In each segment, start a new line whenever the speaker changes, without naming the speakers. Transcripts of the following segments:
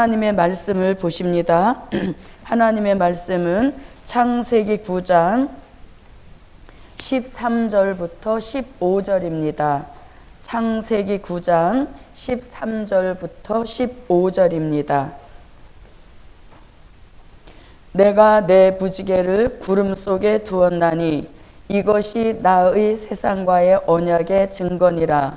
하나님의 말씀을 보십니다. 하나님의 말씀은 창세기 9장 13절부터 15절입니다. 창세기 9장 13절부터 15절입니다. 내가 내 부지개를 구름 속에 두었나니 이것이 나의 세상과의 언약의 증거니라.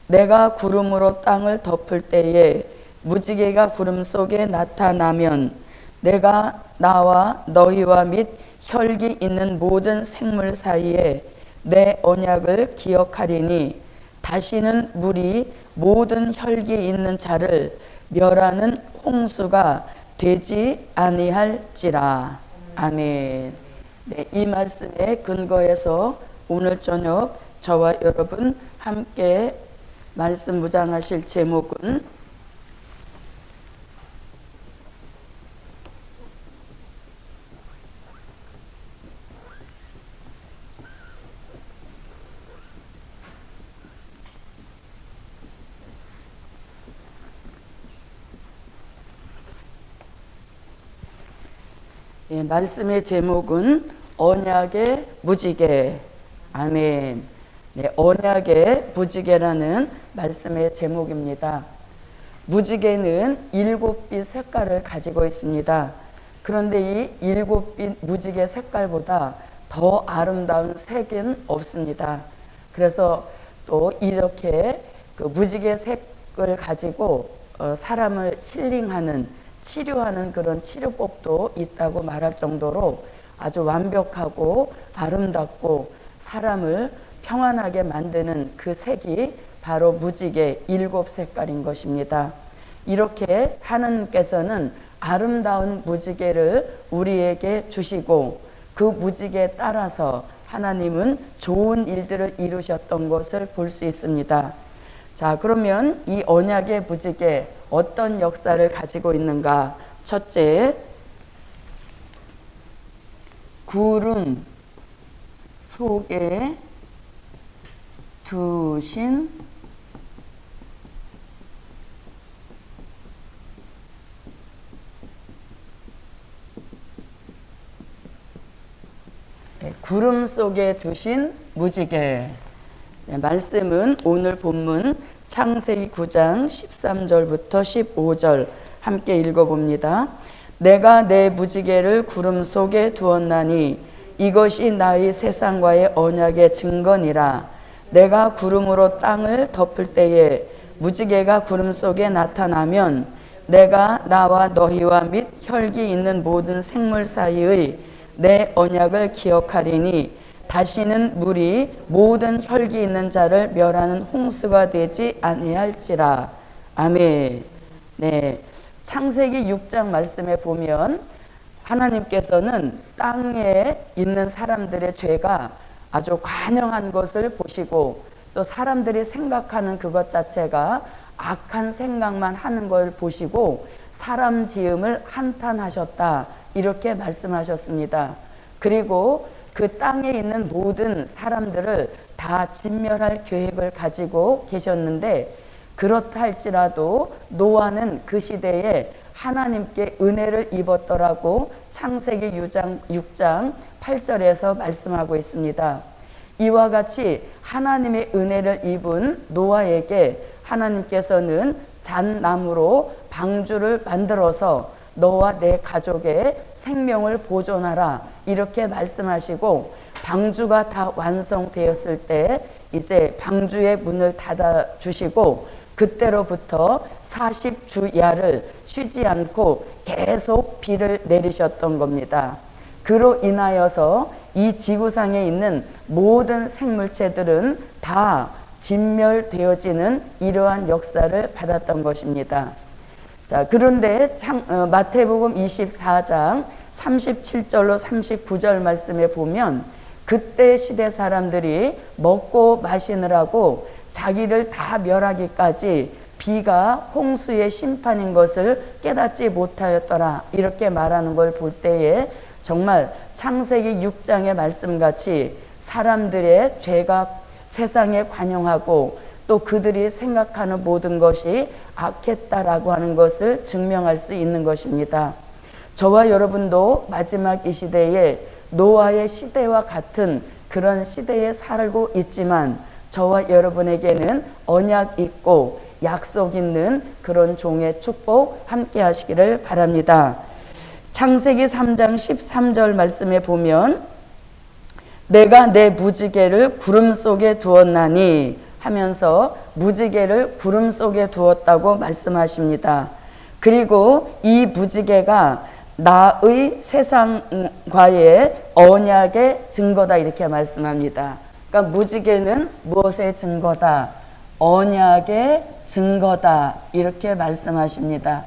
내가 구름으로 땅을 덮을 때에 무지개가 구름 속에 나타나면 내가 나와 너희와 및 혈기 있는 모든 생물 사이에 내 언약을 기억하리니 다시는 물이 모든 혈기 있는 자를 멸하는 홍수가 되지 아니할지라. 아멘. 네, 이 말씀에 근거해서 오늘 저녁 저와 여러분 함께 말씀 묵상하실 제목은 말씀의 제목은 언약의 무지개. 아멘. 네, 언약의 무지개라는 말씀의 제목입니다. 무지개는 7빛 색깔을 가지고 있습니다. 그런데 이 7빛 무지개 색깔보다 더 아름다운 색은 없습니다. 그래서 또 이렇게 그 무지개 색을 가지고 사람을 힐링하는 치료하는 그런 치료법도 있다고 말할 정도로 아주 완벽하고 아름답고 사람을 평안하게 만드는 그 색이 바로 무지개 7색깔인 것입니다. 이렇게 하나님께서는 아름다운 무지개를 우리에게 주시고 그 무지개에 따라서 하나님은 좋은 일들을 이루셨던 것을 볼 수 있습니다. 자, 그러면 이 언약의 무지개 어떤 역사를 가지고 있는가? 첫째, 구름 속에 두신 구름 속에 두신 무지개. 네, 말씀은 오늘 본문 창세기 9장 13절부터 15절 함께 읽어봅니다. 내가 내 무지개를 구름 속에 두었나니 이것이 나의 세상과의 언약의 증거니라. 내가 구름으로 땅을 덮을 때에 무지개가 구름 속에 나타나면 내가 나와 너희와 및 혈기 있는 모든 생물 사이의 내 언약을 기억하리니 다시는 물이 모든 혈기 있는 자를 멸하는 홍수가 되지 아니할지라. 아멘. 네, 창세기 6장 말씀에 보면 하나님께서는 땅에 있는 사람들의 죄가 아주 관영한 것을 보시고 또 사람들이 생각하는 그것 자체가 악한 생각만 하는 걸 보시고 사람 지음을 한탄하셨다, 이렇게 말씀하셨습니다. 그리고 그 땅에 있는 모든 사람들을 다 진멸할 계획을 가지고 계셨는데, 그렇다 할지라도 노아는 그 시대에 하나님께 은혜를 입었더라고 창세기 6장 8절에서 말씀하고 있습니다. 이와 같이 하나님의 은혜를 입은 노아에게 하나님께서는 잣나무로 방주를 만들어서 너와 내 가족의 생명을 보존하라, 이렇게 말씀하시고 방주가 다 완성되었을 때 이제 방주의 문을 닫아 주시고 그때로부터 40주야를 쉬지 않고 계속 비를 내리셨던 겁니다. 그로 인하여서 이 지구상에 있는 모든 생물체들은 다 진멸되어지는 이러한 역사를 받았던 것입니다. 자, 그런데 마태복음 24장 37절로 39절 말씀에 보면 그때 시대 사람들이 먹고 마시느라고 자기를 다 멸하기까지 비가 홍수의 심판인 것을 깨닫지 못하였더라, 이렇게 말하는 걸 볼 때에 정말 창세기 6장의 말씀같이 사람들의 죄가 세상에 관영하고 또 그들이 생각하는 모든 것이 악했다라고 하는 것을 증명할 수 있는 것입니다. 저와 여러분도 마지막 이 시대에 노아의 시대와 같은 그런 시대에 살고 있지만 저와 여러분에게는 언약 있고 약속 있는 그런 종의 축복 함께 하시기를 바랍니다. 창세기 3장 13절 말씀에 보면 내가 내 무지개를 구름 속에 두었나니 하면서 무지개를 구름 속에 두었다고 말씀하십니다. 그리고 이 무지개가 나의 세상과의 언약의 증거다 이렇게 말씀합니다. 그러니까 무지개는 무엇의 증거다? 언약의 증거다 이렇게 말씀하십니다.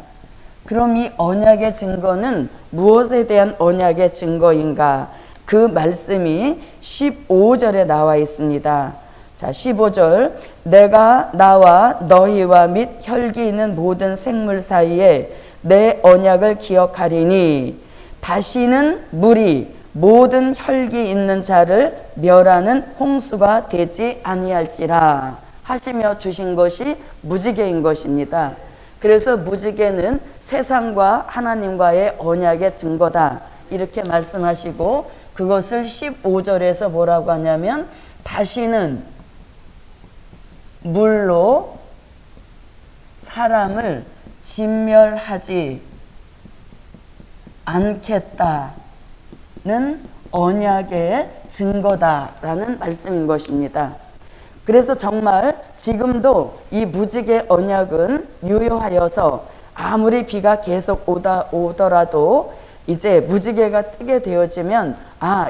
그럼 이 언약의 증거는 무엇에 대한 언약의 증거인가? 그 말씀이 15절에 나와 있습니다. 자, 15절 내가 나와 너희와 및 혈기 있는 모든 생물 사이에 내 언약을 기억하리니 다시는 물이 모든 혈기 있는 자를 멸하는 홍수가 되지 아니할지라 하시며 주신 것이 무지개인 것입니다. 그래서 무지개는 세상과 하나님과의 언약의 증거다 이렇게 말씀하시고 그것을 15절에서 뭐라고 하냐면 다시는 물로 사람을 진멸하지 않겠다는 언약의 증거다라는 말씀인 것입니다. 그래서 정말 지금도 이 무지개 언약은 유효하여서 아무리 비가 계속 오더라도 이제 무지개가 뜨게 되어지면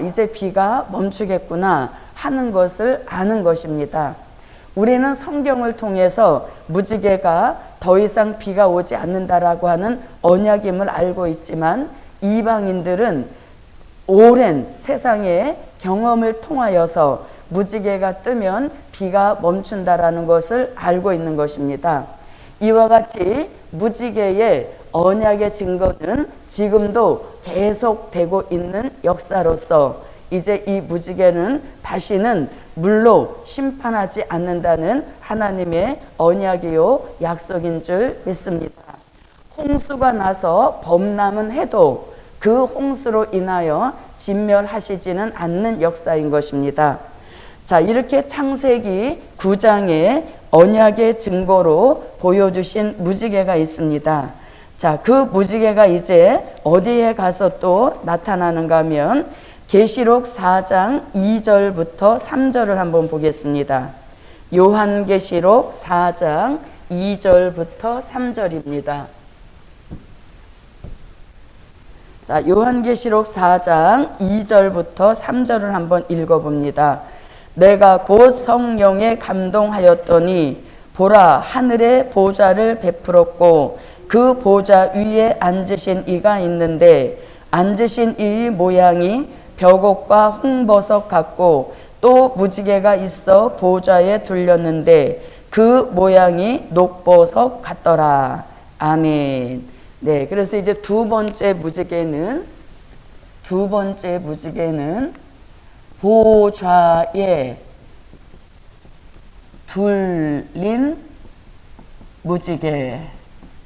이제 비가 멈추겠구나 하는 것을 아는 것입니다. 우리는 성경을 통해서 무지개가 더 이상 비가 오지 않는다라고 하는 언약임을 알고 있지만 이방인들은 오랜 세상의 경험을 통하여서 무지개가 뜨면 비가 멈춘다라는 것을 알고 있는 것입니다. 이와 같이 무지개의 언약의 증거는 지금도 계속되고 있는 역사로서 이제 이 무지개는 다시는 물로 심판하지 않는다는 하나님의 언약이요 약속인 줄 믿습니다. 홍수가 나서 범람은 해도 그 홍수로 인하여 진멸하시지는 않는 역사인 것입니다. 자, 이렇게 창세기 9장에 언약의 증거로 보여주신 무지개가 있습니다. 자, 그 무지개가 이제 어디에 가서 또 나타나는가 하면 계시록 4장 2절부터 3절을 한번 보겠습니다. 요한계시록 4장 2절부터 3절입니다. 자, 요한계시록 4장 2절부터 3절을 한번 읽어봅니다. 내가 곧 성령에 감동하였더니 보라 하늘의 보좌를 베풀었고 그 보좌 위에 앉으신 이가 있는데 앉으신 이의 모양이 벽옥과 홍버섯 같고 또 무지개가 있어 보좌에 둘렸는데 그 모양이 녹보석 같더라. 아멘. 네, 그래서 이제 두 번째 무지개는 보좌에 둘린 무지개.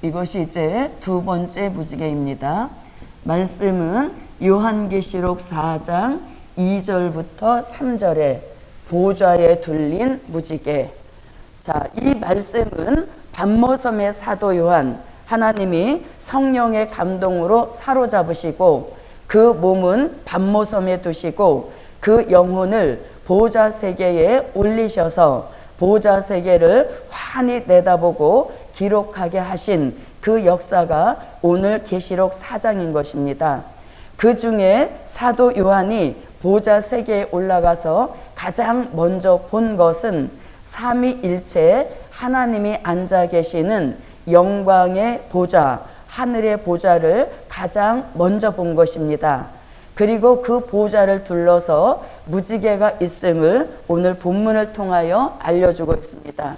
이것이 이제 두 번째 무지개입니다. 말씀은 요한계시록 4장 2절부터 3절에 보좌에 둘린 무지개. 자, 이 말씀은 반모섬의 사도 요한, 하나님이 성령의 감동으로 사로잡으시고 그 몸은 반모섬에 두시고 그 영혼을 보좌 세계에 올리셔서 보좌 세계를 환히 내다보고 기록하게 하신 그 역사가 오늘 계시록 4장인 것입니다. 그 중에 사도 요한이 보좌 세계에 올라가서 가장 먼저 본 것은 삼위일체 하나님이 앉아 계시는 영광의 보좌, 하늘의 보좌를 가장 먼저 본 것입니다. 그리고 그 보좌를 둘러서 무지개가 있음을 오늘 본문을 통하여 알려주고 있습니다.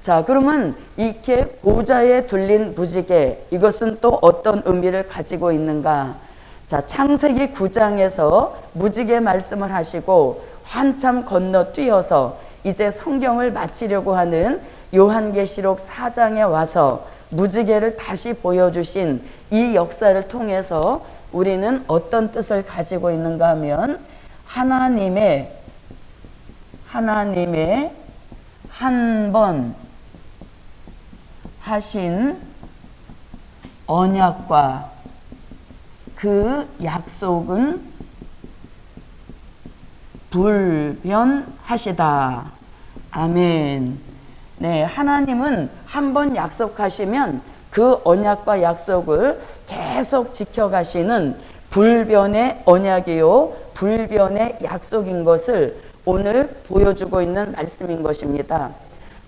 자, 그러면 이렇게 보좌에 둘린 무지개, 이것은 또 어떤 의미를 가지고 있는가? 자, 창세기 9장에서 무지개 말씀을 하시고 한참 건너뛰어서 이제 성경을 마치려고 하는 요한계시록 4장에 와서 무지개를 다시 보여주신 이 역사를 통해서 우리는 어떤 뜻을 가지고 있는가 하면 하나님의 한 번 하신 언약과 그 약속은 불변하시다. 아멘. 네, 하나님은 한 번 약속하시면 그 언약과 약속을 계속 지켜가시는 불변의 언약이요, 불변의 약속인 것을 오늘 보여주고 있는 말씀인 것입니다.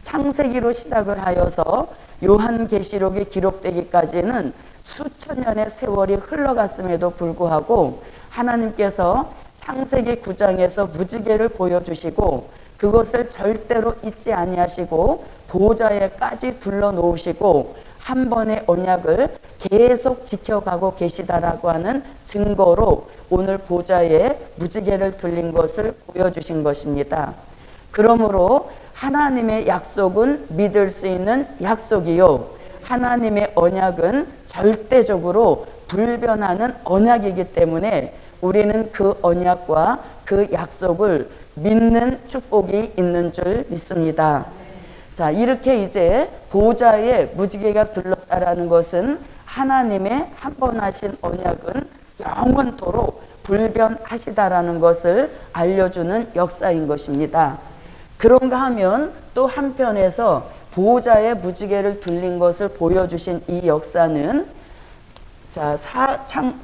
창세기로 시작을 하여서 요한계시록이 기록되기까지는 수천 년의 세월이 흘러갔음에도 불구하고 하나님께서 창세기 9장에서 무지개를 보여주시고 그것을 절대로 잊지 아니하시고 보좌에까지 둘러놓으시고 한 번의 언약을 계속 지켜가고 계시다라고 하는 증거로 오늘 보좌에 무지개를 둘린 것을 보여주신 것입니다. 그러므로 하나님의 약속은 믿을 수 있는 약속이요, 하나님의 언약은 절대적으로 불변하는 언약이기 때문에 우리는 그 언약과 그 약속을 믿는 축복이 있는 줄 믿습니다. 자, 이렇게 이제 보좌에 무지개가 둘렀다라는 것은 하나님의 한 번 하신 언약은 영원토록 불변하시다라는 것을 알려주는 역사인 것입니다. 그런가 하면 또 한편에서 보좌에 무지개를 둘린 것을 보여주신 이 역사는 자,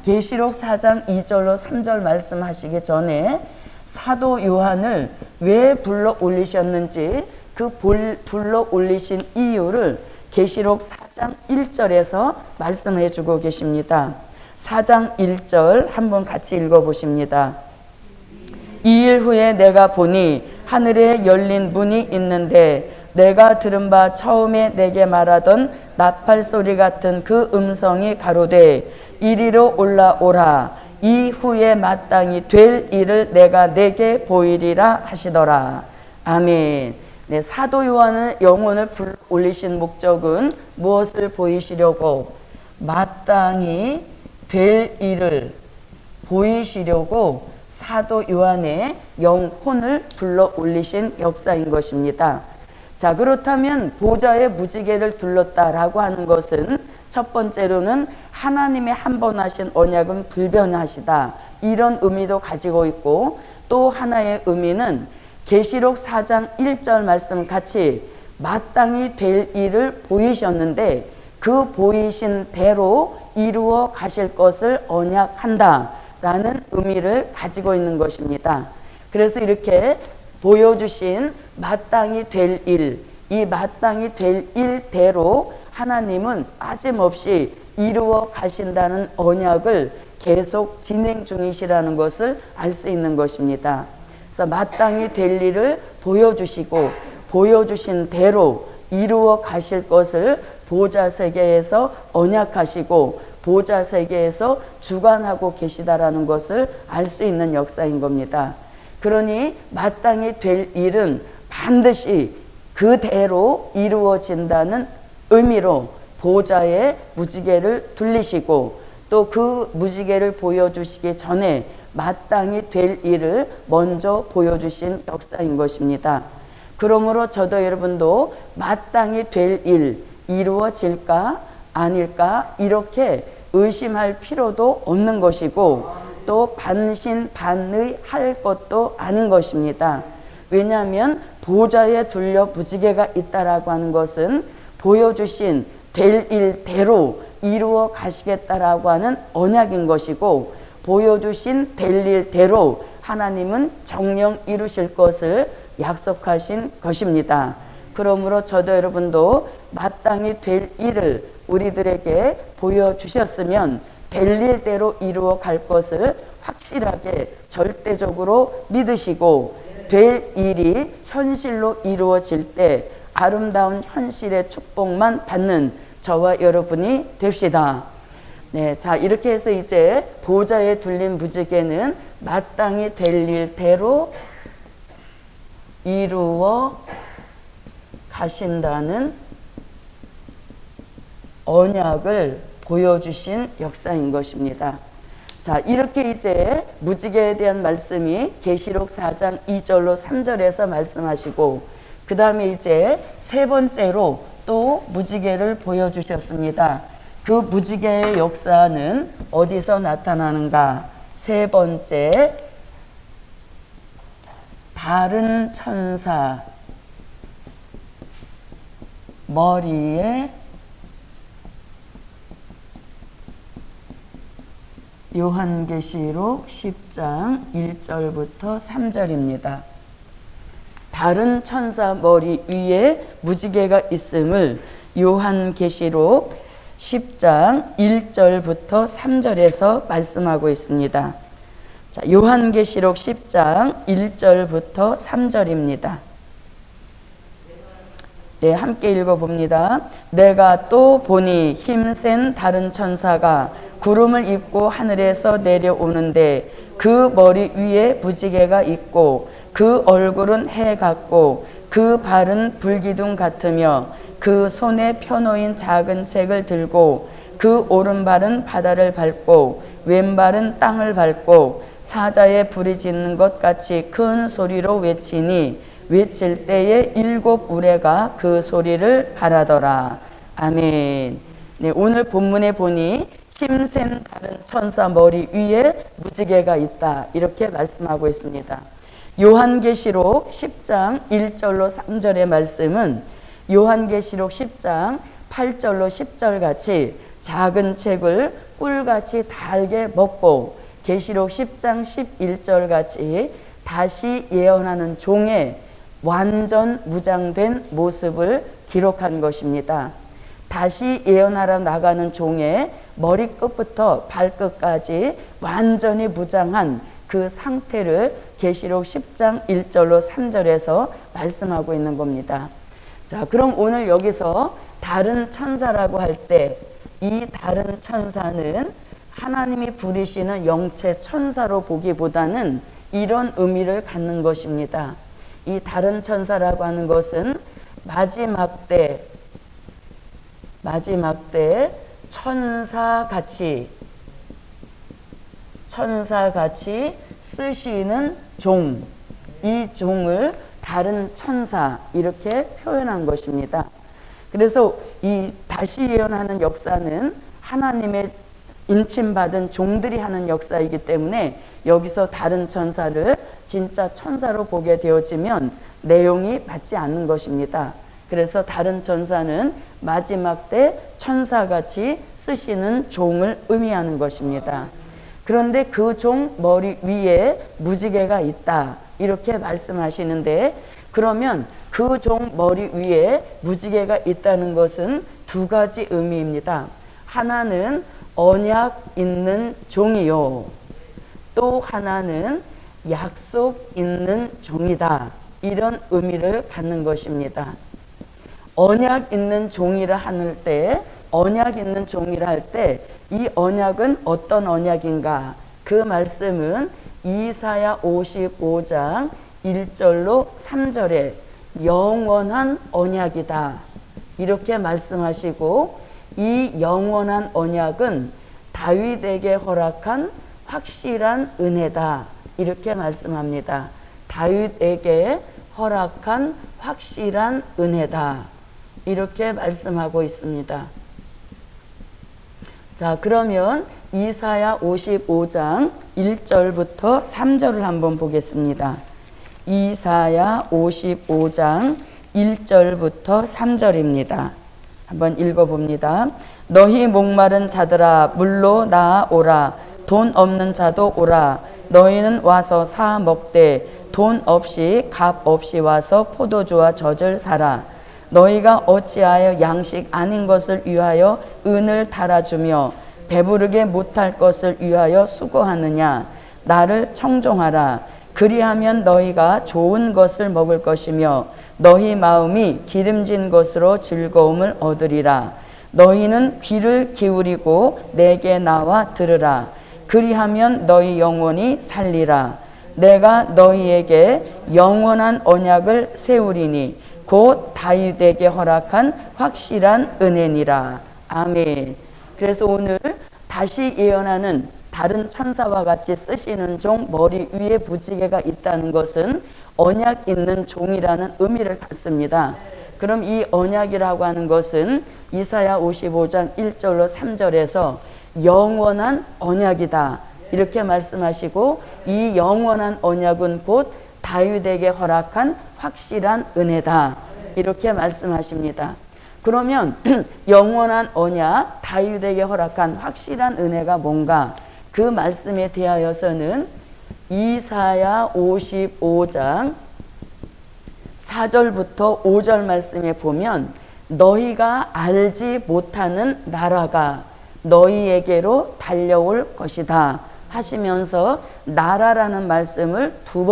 계시록 4장 2절로 3절 말씀하시기 전에 사도 요한을 왜 불러 올리셨는지 그 불러 올리신 이유를 계시록 4장 1절에서 말씀해 주고 계십니다. 4장 1절 한번 같이 읽어보십니다. 2일 후에 내가 보니 하늘에 열린 문이 있는데 내가 들은 바 처음에 내게 말하던 나팔 소리 같은 그 음성이 가로되 이리로 올라오라. 이후에 마땅히 될 일을 내가 내게 보이리라 하시더라. 아멘. 네, 사도 요한은 영혼을 불러 올리신 목적은 무엇을 보이시려고? 마땅히 될 일을 보이시려고 사도 요한의 영혼을 불러 올리신 역사인 것입니다. 자, 그렇다면 보좌에 무지개를 둘렀다라고 하는 것은 첫 번째로는 하나님의 한 번 하신 언약은 불변하시다, 이런 의미도 가지고 있고, 또 하나의 의미는 계시록 4장 1절 말씀 같이 마땅히 될 일을 보이셨는데 그 보이신 대로 이루어 가실 것을 언약한다 라는 의미를 가지고 있는 것입니다. 그래서 이렇게 보여주신 마땅히 될 일, 이 마땅히 될 일대로 하나님은 빠짐없이 이루어 가신다는 언약을 계속 진행 중이시라는 것을 알 수 있는 것입니다. 그래서 마땅히 될 일을 보여주시고 보여주신 대로 이루어 가실 것을 보좌 세계에서 언약하시고 보좌 세계에서 주관하고 계시다라는 것을 알 수 있는 역사인 겁니다. 그러니 마땅히 될 일은 반드시 그대로 이루어진다는 의미로 보좌에 무지개를 둘리시고 또 그 무지개를 보여주시기 전에 마땅히 될 일을 먼저 보여주신 역사인 것입니다. 그러므로 저도 여러분도 마땅히 될 일 이루어질까 아닐까 이렇게 의심할 필요도 없는 것이고 또 반신반의할 것도 아닌 것입니다. 왜냐하면 보좌에 둘려 무지개가 있다라고 하는 것은 보여주신 될 일대로 이루어 가시겠다라고 하는 언약인 것이고 보여주신 될 일대로 하나님은 정령 이루실 것을 약속하신 것입니다. 그러므로 저도 여러분도 마땅히 될 일을 우리들에게 보여주셨으면 될 일대로 이루어 갈 것을 확실하게 절대적으로 믿으시고 될 일이 현실로 이루어질 때 아름다운 현실의 축복만 받는 저와 여러분이 됩시다. 네, 자, 이렇게 해서 이제 보좌에 둘린 무지개는 마땅히 될 일대로 이루어 가신다는 언약을 보여주신 역사인 것입니다. 자, 이렇게 이제 무지개에 대한 말씀이 계시록 4장 2절로 3절에서 말씀하시고, 그 다음에 이제 세 번째로 또 무지개를 보여주셨습니다. 그 무지개의 역사는 어디서 나타나는가? 세 번째, 다른 천사 머리에 요한계시록 10장 1절부터 3절입니다. 다른 천사 머리 위에 무지개가 있음을 요한계시록 10장 1절부터 3절에서 말씀하고 있습니다. 자, 요한계시록 10장 1절부터 3절입니다. 네, 함께 읽어봅니다. 내가 또 보니 힘센 다른 천사가 구름을 입고 하늘에서 내려오는데 그 머리 위에 무지개가 있고 그 얼굴은 해 같고 그 발은 불기둥 같으며 그 손에 펴놓인 작은 책을 들고 그 오른발은 바다를 밟고 왼발은 땅을 밟고 사자의 불이 짖는 것 같이 큰 소리로 외치니 외칠 때에 7 우레가 그 소리를 발하더라. 아멘. 네, 오늘 본문에 보니 힘센 다른 천사 머리 위에 무지개가 있다, 이렇게 말씀하고 있습니다. 요한계시록 10장 1절로 3절의 말씀은 요한계시록 10장 8절로 10절 같이 작은 책을 꿀같이 달게 먹고 계시록 10장 11절 같이 다시 예언하는 종의 완전 무장된 모습을 기록한 것입니다. 다시 예언하러 나가는 종의 머리끝부터 발끝까지 완전히 무장한 그 상태를 계시록 10장 1절로 3절에서 말씀하고 있는 겁니다. 자, 그럼 오늘 여기서 다른 천사라고 할 때 이 다른 천사는 하나님이 부리시는 영체 천사로 보기보다는 이런 의미를 갖는 것입니다. 이 다른 천사라고 하는 것은 마지막 때 천사같이 쓰시는 종, 이 종을 다른 천사 이렇게 표현한 것입니다. 그래서 이 다시 예언하는 역사는 하나님의 인침받은 종들이 하는 역사이기 때문에 여기서 다른 천사를 진짜 천사로 보게 되어지면 내용이 맞지 않는 것입니다. 그래서 다른 천사는 마지막 때 천사같이 쓰시는 종을 의미하는 것입니다. 그런데 그 종 머리 위에 무지개가 있다, 이렇게 말씀하시는데, 그러면 그 종 머리 위에 무지개가 있다는 것은 두 가지 의미입니다. 하나는 언약 있는 종이요, 또 하나는 약속 있는 종이다, 이런 의미를 갖는 것입니다. 언약 있는 종이라 할 때, 이 언약은 어떤 언약인가? 그 말씀은 이사야 55장 1절로 3절에 영원한 언약이다, 이렇게 말씀하시고, 이 영원한 언약은 다윗에게 허락한 확실한 은혜다, 이렇게 말씀합니다. 다윗에게 허락한 확실한 은혜다, 이렇게 말씀하고 있습니다. 자, 그러면 이사야 55장 1절부터 3절을 한번 보겠습니다. 이사야 55장 1절부터 3절입니다. 한번 읽어봅니다. 너희 목마른 자들아 물로 나아오라. 돈 없는 자도 오라. 너희는 와서 사 먹되 돈 없이 값 없이 와서 포도주와 젖을 사라. 너희가 어찌하여 양식 아닌 것을 위하여 은을 달아주며 배부르게 못할 것을 위하여 수고하느냐. 나를 청종하라. 그리하면 너희가 좋은 것을 먹을 것이며 너희 마음이 기름진 것으로 즐거움을 얻으리라. 너희는 귀를 기울이고 내게 나와 들으라. 그리하면 너희 영혼이 살리라. 내가 너희에게 영원한 언약을 세우리니 곧 다윗에게 허락한 확실한 은혜니라. 아멘. 그래서 오늘 다시 예언하는 다른 천사와 같이 쓰시는 종 머리 위에 부지개가 있다는 것은 언약 있는 종이라는 의미를 갖습니다. 그럼 이 언약이라고 하는 것은 이사야 55장 1절로 3절에서 영원한 언약이다 이렇게 말씀하시고, 이 영원한 언약은 곧 다윗에게 허락한 확실한 은혜다 이렇게 말씀하십니다. 그러면 영원한 언약, 다윗에게 허락한 확실한 은혜가 뭔가, 그 말씀에 대하여서는 이사야 55장 4절부터 5절 말씀에 보면 너희가 알지 못하는 나라가 너희에게로 달려올 것이다 하시면서 나라라는 말씀을 두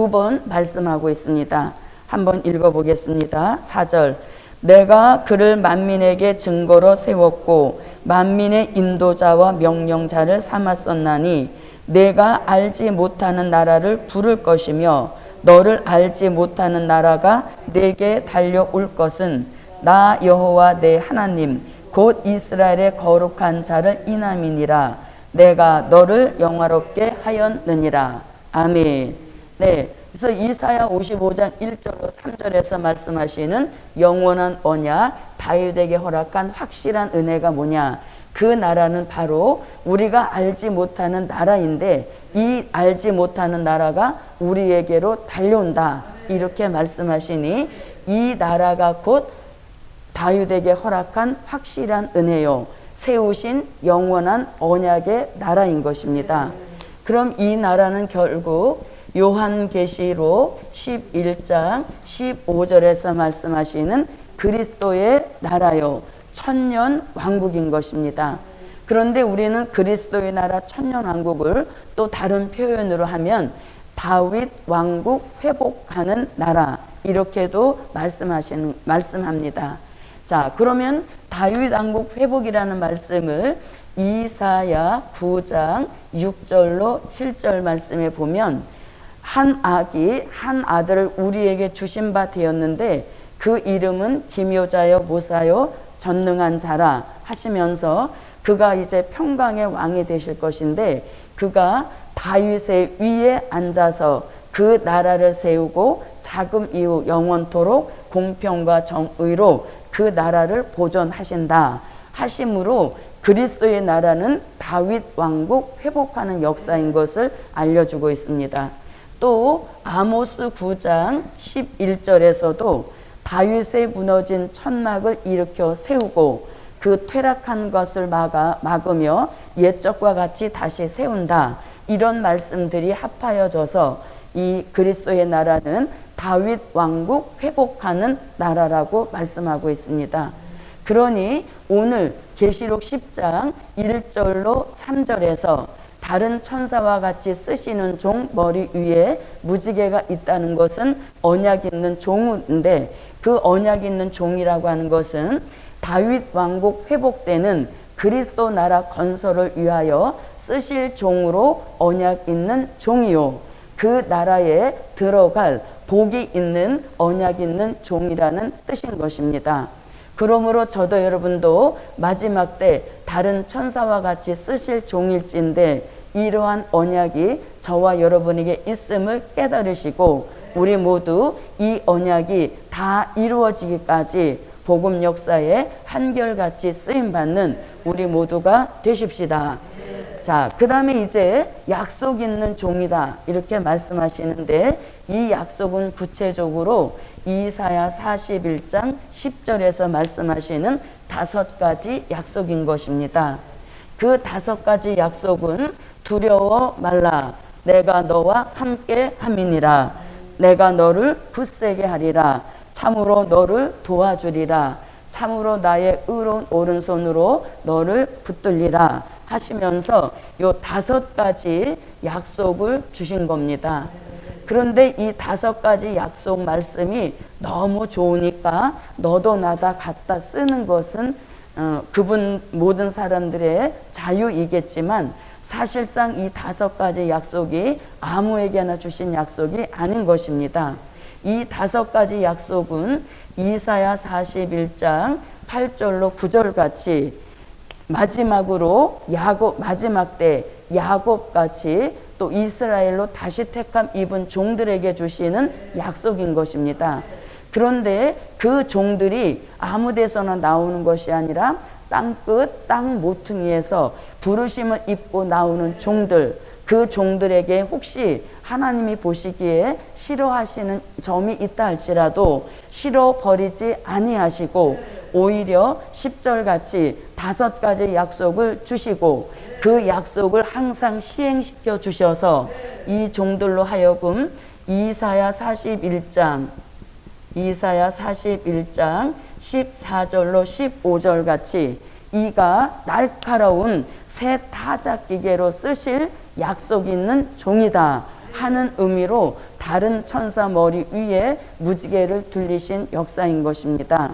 번 말씀하고 있습니다. 한번 읽어보겠습니다. 4절. 내가 그를 만민에게 증거로 세웠고 만민의 인도자와 명령자를 삼았었나니 내가 알지 못하는 나라를 부를 것이며 너를 알지 못하는 나라가 내게 달려올 것은 나 여호와 내 하나님 곧 이스라엘의 거룩한 자를 인함이니라. 내가 너를 영화롭게 하였느니라. 아멘. 네, 그래서 이사야 55장 1절로 3절에서 말씀하시는 영원한 언약, 다윗에게 허락한 확실한 은혜가 뭐냐? 그 나라는 바로 우리가 알지 못하는 나라인데, 이 알지 못하는 나라가 우리에게로 달려온다 이렇게 말씀하시니, 이 나라가 곧 다윗에게 허락한 확실한 은혜요, 세우신 영원한 언약의 나라인 것입니다. 그럼 이 나라는 결국 요한계시록 11장 15절에서 말씀하시는 그리스도의 나라요, 천년 왕국인 것입니다. 그런데 우리는 그리스도의 나라 천년 왕국을 또 다른 표현으로 하면 다윗 왕국 회복하는 나라 이렇게도 말씀합니다. 자, 그러면 다윗 왕국 회복이라는 말씀을 이사야 9장 6절로 7절 말씀에 보면 한 아기 한 아들을 우리에게 주신 바 되었는데 그 이름은 기묘자여 모사여 전능한 자라 하시면서 그가 이제 평강의 왕이 되실 것인데, 그가 다윗의 위에 앉아서 그 나라를 세우고 자금 이후 영원토록 공평과 정의로 그 나라를 보존하신다 하심으로 그리스도의 나라는 다윗 왕국 회복하는 역사인 것을 알려주고 있습니다. 또 아모스 9장 11절에서도 다윗의 무너진 천막을 일으켜 세우고 그 퇴락한 것을 막으며 옛적과 같이 다시 세운다, 이런 말씀들이 합하여져서 이 그리스도의 나라는 다윗 왕국 회복하는 나라라고 말씀하고 있습니다. 그러니 오늘 계시록 10장 1절로 3절에서 다른 천사와 같이 쓰시는 종 머리 위에 무지개가 있다는 것은 언약 있는 종인데, 그 언약 있는 종이라고 하는 것은 다윗 왕국 회복되는 그리스도 나라 건설을 위하여 쓰실 종으로 언약 있는 종이요, 그 나라에 들어갈 복이 있는 언약 있는 종이라는 뜻인 것입니다. 그러므로 저도 여러분도 마지막 때 다른 천사와 같이 쓰실 종일진데 이러한 언약이 저와 여러분에게 있음을 깨달으시고 우리 모두 이 언약이 다 이루어지기까지 복음 역사에 한결같이 쓰임받는 우리 모두가 되십시다. 자, 그 다음에 이제 약속 있는 종이다 이렇게 말씀하시는데, 이 약속은 구체적으로 이사야 41장 10절에서 말씀하시는 5가지 약속인 것입니다. 그 5가지 약속은 두려워 말라, 내가 너와 함께 함이니라, 내가 너를 굳세게 하리라, 참으로 너를 도와주리라, 참으로 나의 의로운 오른손으로 너를 붙들리라 하시면서 요 5가지 약속을 주신 겁니다. 그런데 이 5가지 약속 말씀이 너무 좋으니까 너도 나다 갖다 쓰는 것은 그분 모든 사람들의 자유이겠지만, 사실상 이 5가지 약속이 아무에게나 주신 약속이 아닌 것입니다. 이 5가지 약속은 이사야 41장 8절로 9절 같이 마지막으로 마지막 때 야곱 같이 또 이스라엘로 다시 택함 입은 종들에게 주시는 약속인 것입니다. 그런데 그 종들이 아무 데서나 나오는 것이 아니라 땅끝 땅 모퉁이에서 부르심을 입고 나오는 종들, 그 종들에게 혹시 하나님이 보시기에 싫어하시는 점이 있다 할지라도 싫어버리지 아니하시고 오히려 10절 같이 5가지 약속을 주시고 그 약속을 항상 시행시켜 주셔서 이 종들로 하여금 이사야 41장 14절로 15절 같이 이가 날카로운 새 타작기계로 쓰실 약속 있는 종이다 하는 의미로 다른 천사 머리 위에 무지개를 둘리신 역사인 것입니다.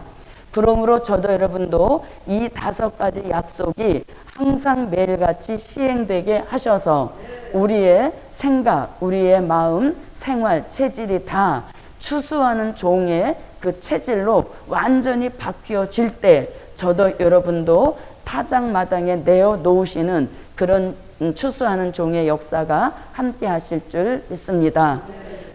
그러므로 저도 여러분도 이 5가지 약속이 항상 매일같이 시행되게 하셔서 우리의 생각, 우리의 마음, 생활, 체질이 다 추수하는 종의 그 체질로 완전히 바뀌어질 때 저도 여러분도 타작마당에 내어 놓으시는 그런 추수하는 종의 역사가 함께 하실 줄 믿습니다.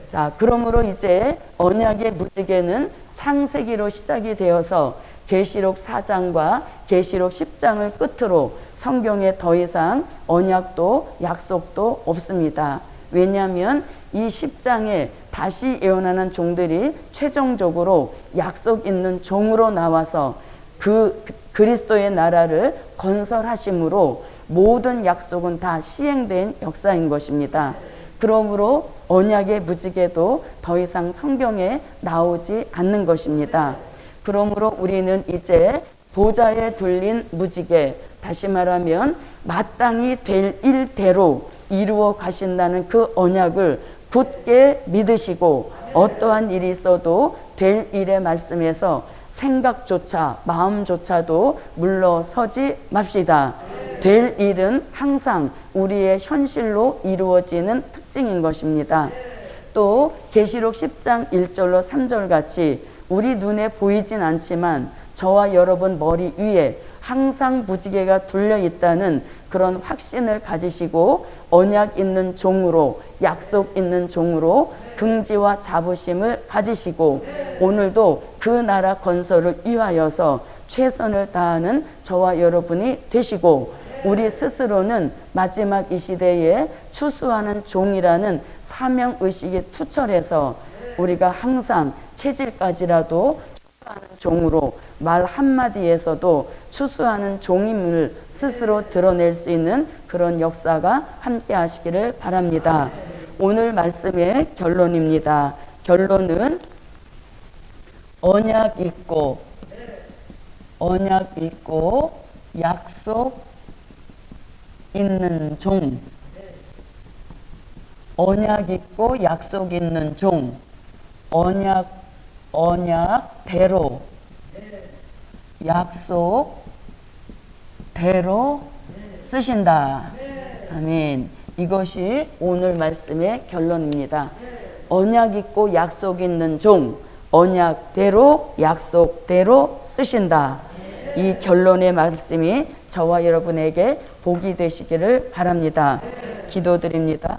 자, 그러므로 이제 언약의 무지개는 창세기로 시작이 되어서 계시록 4장과 계시록 10장을 끝으로 성경에 더 이상 언약도 약속도 없습니다. 왜냐하면 이 10장에 다시 예언하는 종들이 최종적으로 약속 있는 종으로 나와서 그 그리스도의 나라를 건설하심으로 모든 약속은 다 시행된 역사인 것입니다. 그러므로 언약의 무지개도 더 이상 성경에 나오지 않는 것입니다. 그러므로 우리는 이제 보좌에 둘린 무지개, 다시 말하면 마땅히 될 일대로 이루어 가신다는 그 언약을 굳게 믿으시고 어떠한 일이 있어도 될 일의 말씀에서 생각조차 마음조차도 물러서지 맙시다. 될 일은 항상 우리의 현실로 이루어지는 특징인 것입니다. 또 계시록 10장 1절로 3절 같이 우리 눈에 보이진 않지만 저와 여러분 머리 위에 항상 무지개가 둘려 있다는 그런 확신을 가지시고 언약 있는 종으로 약속 있는 종으로 긍지와 자부심을 가지시고 오늘도 그 나라 건설을 위하여서 최선을 다하는 저와 여러분이 되시고 우리 스스로는 마지막 이 시대에 추수하는 종이라는 사명의식이 투철해서 우리가 항상 체질까지라도 추수하는 종으로 말 한마디에서도 추수하는 종임을 스스로 드러낼 수 있는 그런 역사가 함께 하시기를 바랍니다. 오늘 말씀의 결론입니다. 결론은 언약 있고 약속 있는 종, 언약 있고 약속 있는 종, 언약대로 약속대로 쓰신다. 아멘. 이것이 오늘 말씀의 결론입니다. 언약 있고 약속 있는 종, 언약대로 약속대로 쓰신다. 이 결론의 말씀이 저와 여러분에게 복이 되시기를 바랍니다. 기도드립니다.